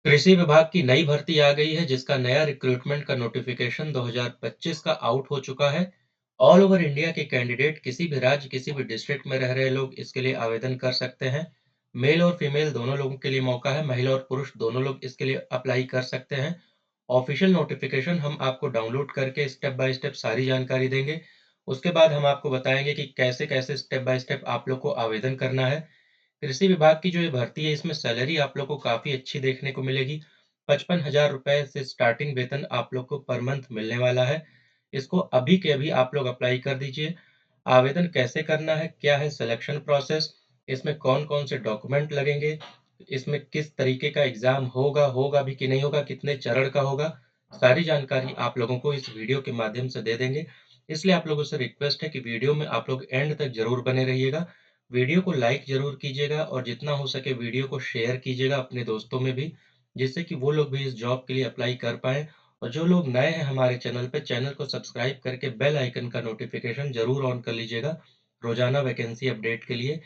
कृषि विभाग की नई भर्ती आ गई है जिसका नया रिक्रूटमेंट का नोटिफिकेशन 2025 का आउट हो चुका है। ऑल ओवर इंडिया के कैंडिडेट किसी भी राज्य किसी भी डिस्ट्रिक्ट में रह रहे लोग इसके लिए आवेदन कर सकते हैं। मेल और फीमेल दोनों लोगों के लिए मौका है, महिला और पुरुष दोनों लोग इसके लिए अप्लाई कर सकते हैं। ऑफिशियल नोटिफिकेशन हम आपको डाउनलोड करके स्टेप बाय स्टेप सारी जानकारी देंगे। उसके बाद हम आपको बताएंगे कि कैसे कैसे स्टेप बाय स्टेप आप लोग को आवेदन करना है। कृषि विभाग की जो ये भर्ती है इसमें सैलरी आप लोग को काफ़ी अच्छी देखने को मिलेगी। 55,000 रुपए से स्टार्टिंग वेतन आप लोग को पर मंथ मिलने वाला है। इसको अभी के अभी आप लोग अप्लाई कर दीजिए। आवेदन कैसे करना है, क्या है सिलेक्शन प्रोसेस, इसमें कौन-कौन से डॉक्यूमेंट लगेंगे, इसमें किस तरीके का एग्ज़ाम होगा, होगा भी कि नहीं होगा, कितने चरण का होगा, सारी जानकारी आप लोगों को इस वीडियो के माध्यम से दे देंगे। इसलिए आप लोगों से रिक्वेस्ट है कि वीडियो में आप लोग एंड तक ज़रूर बने रहिएगा। वीडियो को लाइक ज़रूर कीजिएगा और जितना हो सके वीडियो को शेयर कीजिएगा अपने दोस्तों में भी, जिससे कि वो लोग भी इस जॉब के लिए अप्लाई कर पाएँ। और जो लोग नए हैं हमारे चैनल पे, चैनल को सब्सक्राइब करके बेल आइकन का नोटिफ़िकेशन ज़रूर ऑन कर लीजिएगा, रोज़ाना वैकेंसी अपडेट के लिए।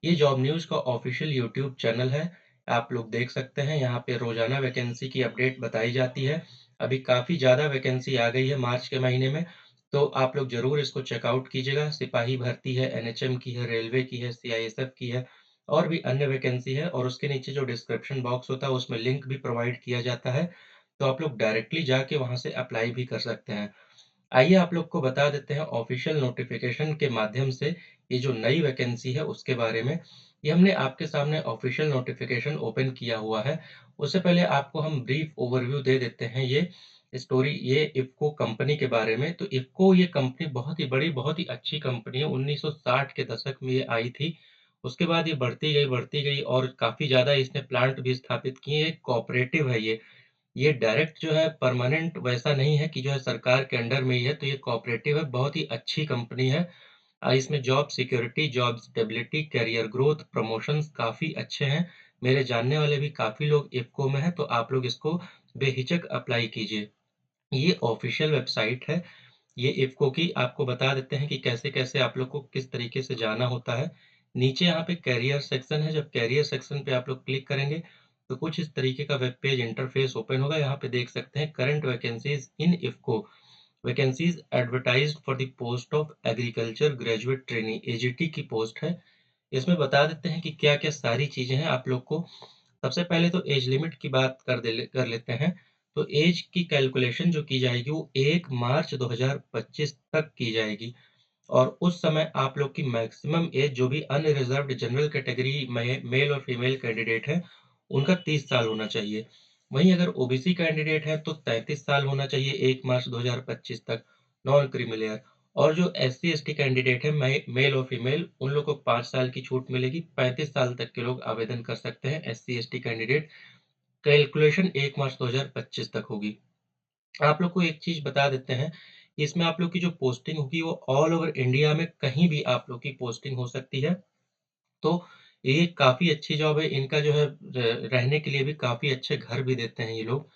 ये जॉब न्यूज़ का ऑफ़िशियल यूट्यूब चैनल है, आप लोग देख सकते हैं यहाँ पे रोज़ाना वैकेंसी की अपडेट बताई जाती है। अभी काफ़ी ज़्यादा वैकेंसी आ गई है मार्च के महीने में, तो आप लोग ज़रूर इसको चेकआउट कीजिएगा। सिपाही भर्ती है, एनएचएम की है, रेलवे की है, सीआईएसएफ की है और भी अन्य वैकेंसी है और उसके नीचे जो डिस्क्रिप्शन बॉक्स होता है उसमें लिंक भी प्रोवाइड किया जाता है, तो आप लोग डायरेक्टली जाके वहाँ से अप्लाई भी कर सकते हैं। आइए आप लोग को बता देते हैं ऑफिशियल नोटिफिकेशन के माध्यम से ये जो नई वैकेंसी है उसके बारे में। ये हमने आपके सामने ऑफिशियल नोटिफिकेशन ओपन किया हुआ है। उससे पहले आपको हम ब्रीफ ओवरव्यू दे देते हैं ये स्टोरी ये इफ़को कंपनी के बारे में। तो इफ़को ये कंपनी बहुत ही बड़ी, बहुत ही अच्छी कंपनी है। 1960 के दशक में ये आई थी। उसके बाद ये बढ़ती गई और काफ़ी ज़्यादा इसने प्लांट भी स्थापित किए। एक कोऑपरेटिव है ये। ये डायरेक्ट जो है परमानेंट वैसा नहीं है कि जो है सरकार के अंडर में ही है, तो ये कोऑपरेटिव है, बहुत ही अच्छी कंपनी है। इसमें job security, job stability, career growth, promotions काफ़ी अच्छे हैं। मेरे जानने वाले भी काफ़ी लोग इफ़को में हैं, तो आप लोग इसको बेहिचक अप्लाई कीजिए। ये ऑफ़िशियल वेबसाइट है, ये इफ़को की आपको बता देते हैं कि कैसे-कैसे आप लोग को किस तरीके से जाना होता है। नीचे यहाँ पे करियर सेक्शन है, जब करियर सेक्शन पे आप लोग क्लिक करेंगे, तो कुछ इस तरीके का वेब पेज इंटरफ़ेस ओपन होगा। यहाँ पे देख सकते हैं current vacancies in IFFCO, vacancies advertised for the post of agriculture graduate trainee, AGT की पोस्ट है। इसमें बता देते हैं कि क्या-क्या सारी चीज़ें हैं आप लोग को। सबसे पहले तो एज लिमिट की बात कर लेते हैं। तो एज की कैलकुलेशन जो की जाएगी वो 1 मार्च 2025 तक की जाएगी और उस समय आप लोग की मैक्सिमम एज जो भी अनरिज़र्व्ड जनरल कैटेगरी में मेल और फीमेल कैंडिडेट हैं, उनका 30 साल होना चाहिए। वहीं अगर ओबीसी कैंडिडेट हैं तो 33 साल होना चाहिए 1 मार्च 2025 तक, नॉन क्रीमी लेयर। और जो एससी-एसटी कैंडिडेट हैं मेल और फीमेल उन लोग को 5 साल की छूट मिलेगी, 35 साल तक के लोग आवेदन कर सकते हैं एससी-एसटी कैंडिडेट। कैलकुलेशन 1 मार्च 2025 तक होगी। आप लोग को एक चीज़ बता देते हैं, इसमें आप लोग की जो पोस्टिंग होगी वो ऑल ओवर इंडिया में कहीं भी आप लोग की पोस्टिंग हो सकती है। तो ये काफ़ी अच्छी जॉब है, इनका जो है रहने के लिए भी काफ़ी अच्छे घर भी देते हैं ये लोग।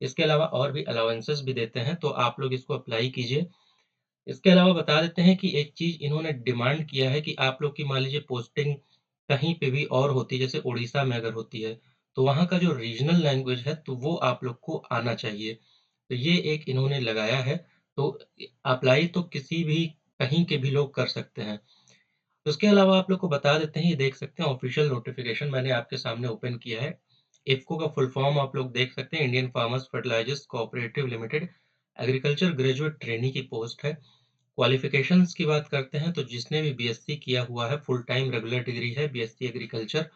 इसके अलावा और भी अलाउंसेस भी देते हैं, तो आप लोग इसको अप्लाई कीजिए। इसके अलावा बता देते हैं कि एक चीज़ इन्होंने डिमांड किया है कि आप लोग की मान लीजिए पोस्टिंग कहीं पे भी और होती है, जैसे उड़ीसा में अगर होती है, तो वहाँ का जो रीजनल लैंग्वेज है, तो वो आप लोग को आना चाहिए। तो ये एक इन्होंने लगाया है, तो अप्लाई तो किसी भी कहीं के भी लोग कर सकते हैं। उसके अलावा आप लोग को बता देते हैं, ये देख सकते हैं ऑफ़िशियल नोटिफ़िकेशन मैंने आपके सामने ओपन किया है। इफ़को का फुल फॉर्म आप लोग देख सकते हैं, Indian farmers fertilisers cooperative limited, agriculture graduate trainee की पोस्ट है। क्वालिफ़िकेशंस की बात करते हैं तो जिसने भी बीएससी किया हुआ है, फुल टाइम रेगुलर डिग्री है, बीएससी एग्रीकल्चर,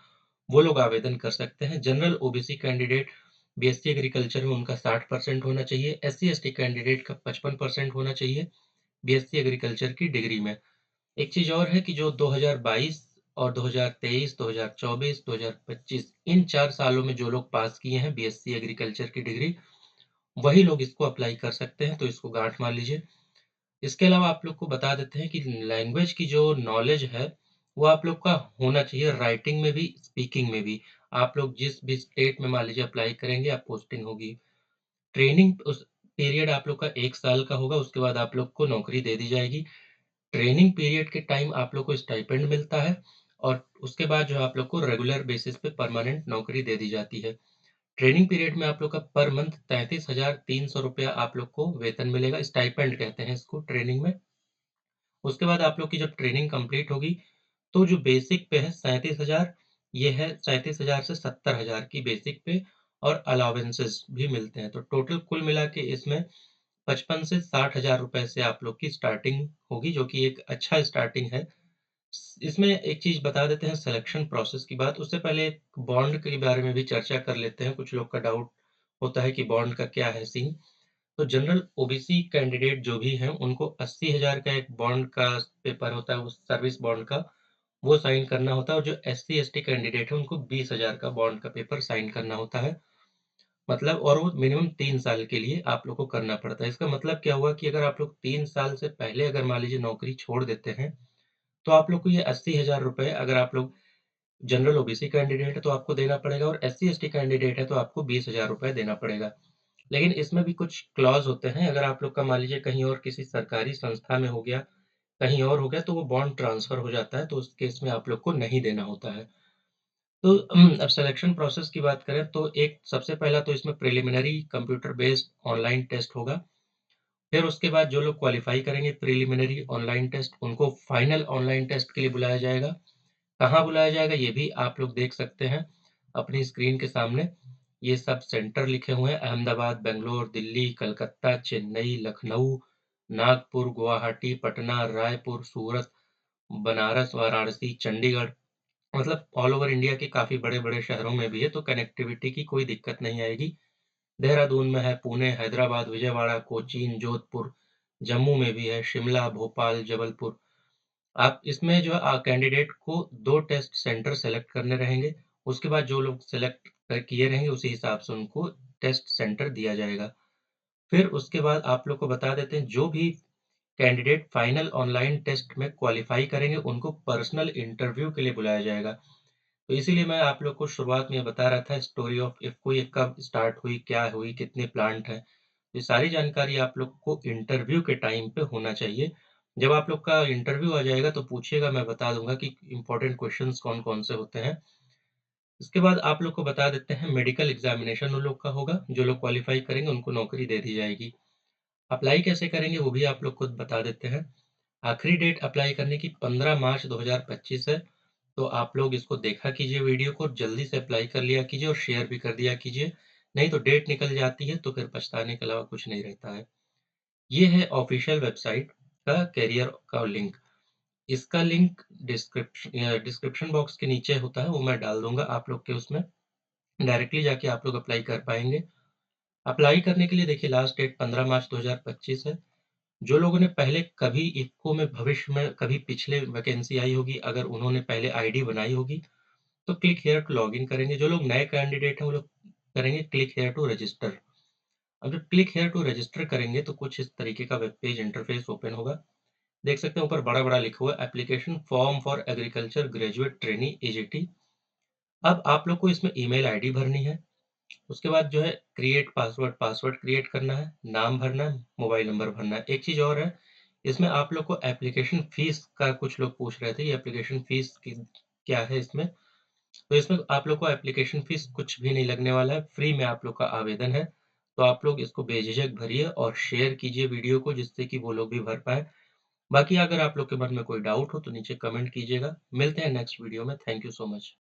वो लोग आवेदन कर सकते हैं। General OBC candidate BSc agriculture में उनका 60% होना चाहिए, एससी-एसटी कैंडिडेट का 55% होना चाहिए, बीएससी एग्रीकल्चर की डिग्री में। एक चीज़ और है कि जो 2022 और 2023, 2024, 2025 इन 4 सालों में जो लोग पास किए हैं बीएससी एग्रीकल्चर की डिग्री, वही लोग इसको अप्लाई कर सकते हैं, तो इसको गाँठ मार लीजिए। इसके अलावा आप लोग को बता देते हैं कि लैंग्वेज की जो नॉलेज है, वो आप लोग का होना चाहिए राइटिंग में भी, स्पीकिंग में भी। आप लोग जिस भी स्टेट में मान लीजिए अप्लाई करेंगे, आप पोस्टिंग होगी। ट्रेनिंग उस पीरियड आप लोग का 1 साल का होगा, उसके बाद आप लोग को नौकरी दे दी जाएगी। ट्रेनिंग पीरियड के टाइम आप लोग को स्टाइपेंड मिलता है और उसके बाद जो है आप लोग को रेगुलर बेसिस पे परमानेंट नौकरी दे दी जाती है। ट्रेनिंग पीरियड में आप लोग का पर मंथ 33,300 रुपया आप लोग को वेतन मिलेगा, स्टाइपेंड कहते हैं इसको ट्रेनिंग में। उसके बाद आप लोग की जब ट्रेनिंग कंप्लीट होगी, तो जो बेसिक पे है 37,000, ये है 37,000 से 70,000 की बेसिक पे, और अलाउंसेस भी मिलते हैं। तो टोटल कुल मिला के इसमें 55 से 60,000 रुपए से आप लोग की स्टार्टिंग होगी, जो कि एक अच्छा स्टार्टिंग है। इसमें एक चीज़ बता देते हैं सिलेक्शन प्रोसेस की बात, उससे पहले बॉन्ड के बारे में भी चर्चा कर लेते हैं। कुछ लोग का डाउट होता है कि बॉन्ड का क्या है सीन। तो जनरल ओबीसी कैंडिडेट जो भी हैं, उनको 80,000 का एक बॉन्ड का पेपर होता है, उस सर्विस बॉन्ड का, वो साइन करना होता है। और जो एससी एसटी कैंडिडेट है, उनको 20,000 का बॉन्ड का पेपर साइन करना होता है। मतलब, और वो मिनिमम 3 साल के लिए आप लोग को करना पड़ता है। इसका मतलब क्या हुआ कि अगर आप लोग 3 साल से पहले अगर मान लीजिए नौकरी छोड़ देते हैं, तो आप लोग को ये 80,000 रुपए, अगर आप लोग जनरल ओबीसी कैंडिडेट है तो आपको देना पड़ेगा, और एससी एसटी कैंडिडेट है तो आपको 20,000 रुपए देना पड़ेगा। लेकिन इसमें भी कुछ क्लॉज़ होते हैं, अगर आप लोग का मान लीजिए कहीं और किसी सरकारी संस्था में हो गया, कहीं और हो गया, तो वो बॉन्ड ट्रांसफ़र हो जाता है, तो उस केस में आप लोग को नहीं देना होता है। तो अब सिलेक्शन प्रोसेस की बात करें, तो एक सबसे पहला तो इसमें preliminary computer based online test होगा। फिर उसके बाद जो लोग क्वालीफाई करेंगे प्रिलिमिनरी ऑनलाइन टेस्ट, उनको फाइनल ऑनलाइन टेस्ट के लिए बुलाया जाएगा। कहाँ बुलाया जाएगा ये भी आप लोग देख सकते हैं अपनी स्क्रीन के सामने। ये सब सेंटर लिखे हुए हैं: अहमदाबाद, बैंगलोर, दिल्ली, कलकत्ता, चेन्नई, लखनऊ, नागपुर, गुवाहाटी, पटना, रायपुर, सूरत, बनारस, वाराणसी, चंडीगढ़। मतलब ऑल ओवर इंडिया के काफ़ी बड़े-बड़े शहरों में भी है, तो कनेक्टिविटी की कोई दिक्कत नहीं आएगी। देहरादून में है, पुणे, हैदराबाद, विजयवाड़ा, कोचीन, जोधपुर, जम्मू में भी है, शिमला, भोपाल, जबलपुर। आप इसमें जो है कैंडिडेट को 2 टेस्ट सेंटर सेलेक्ट करने रहेंगे। उसके बाद जो लोग सेलेक्ट किए रहेंगे, उसी हिसाब से उनको टेस्ट सेंटर दिया जाएगा। फिर उसके बाद आप लोग को बता देते हैं, जो भी कैंडिडेट फाइनल ऑनलाइन टेस्ट में क्वालीफाई करेंगे, उनको पर्सनल इंटरव्यू के लिए बुलाया जाएगा। तो इसीलिए मैं आप लोग को शुरुआत में ये बता रहा था स्टोरी ऑफ इफ्को, ये कब स्टार्ट हुई, क्या हुई, कितने प्लांट हैं। ये सारी जानकारी आप लोग को इंटरव्यू के टाइम पे होना चाहिए। जब आप लोग का इंटरव्यू आ जाएगा तो पूछिएगा, मैं बता दूँगा कि इम्पोर्टेंट क्वेश्चंस कौन-कौन से होते हैं। इसके बाद आप लोग को बता देते हैं मेडिकल एग्ज़ामिनेशन उन लोग का होगा, जो लोग क्वालीफाई करेंगे उनको नौकरी दे दी जाएगी। अप्लाई कैसे करेंगे वो भी आप लोग को बता देते हैं। आखिरी डेट अप्लाई करने की 15 मार्च 2025 है। तो आप लोग इसको देखा कीजिए, वीडियो को जल्दी से अप्लाई कर लिया कीजिए और शेयर भी कर दिया कीजिए। नहीं तो डेट निकल जाती है तो फिर पछताने के अलावा कुछ नहीं रहता है। ये है ऑफिशियल वेबसाइट का करियर का लिंक। इसका लिंक डिस्क्रिप्शन बॉक्स के नीचे होता है, वो मैं डाल दूँगा आप लोग के उसमें। डायरेक्टली जाके आप लोग अप्लाई कर पाएँगे। अप्लाई करने के लिए देखिए लास्ट डेट 15 मार्च 2025 है। जो लोगों ने पहले कभी इफ़को में भविष्य में कभी पिछले वैकेंसी आई होगी, अगर उन्होंने पहले आईडी बनाई होगी, तो क्लिक हियर टू लॉगिन करेंगे। जो लोग नए कैंडिडेट हैं, वो लोग करेंगे क्लिक हियर टू रजिस्टर। अब जब क्लिक हियर टू रजिस्टर करेंगे, तो कुछ इस तरीके का वेब पेज इंटरफेस ओपन होगा। देख सकते हैं ऊपर बड़ा-बड़ा लिखा हुआ है application form for agriculture graduate trainee AGT. अब आप लोग को इसमें ईमेल आईडी भरनी है। उसके बाद जो है क्रिएट पासवर्ड, पासवर्ड क्रिएट करना है, नाम भरना है, मोबाइल नंबर भरना है। एक चीज़ और है, इसमें आप लोग को एप्लीकेशन फ़ीस का कुछ लोग पूछ रहे थे, ये एप्लीकेशन फ़ीस की क्या है इसमें? तो इसमें आप लोग को एप्लीकेशन फ़ीस कुछ भी नहीं लगने वाला है, फ्री में आप लोग का आवेदन है। तो आप लोग इसको बेझिझक भरिए और शेयर कीजिए वीडियो को, जिससे कि वो लोग भी भर पाएँ। बाकी अगर आप लोग के मन में कोई डाउट हो तो नीचे कमेंट कीजिएगा। मिलते हैं नेक्स्ट वीडियो में। Thank you so much.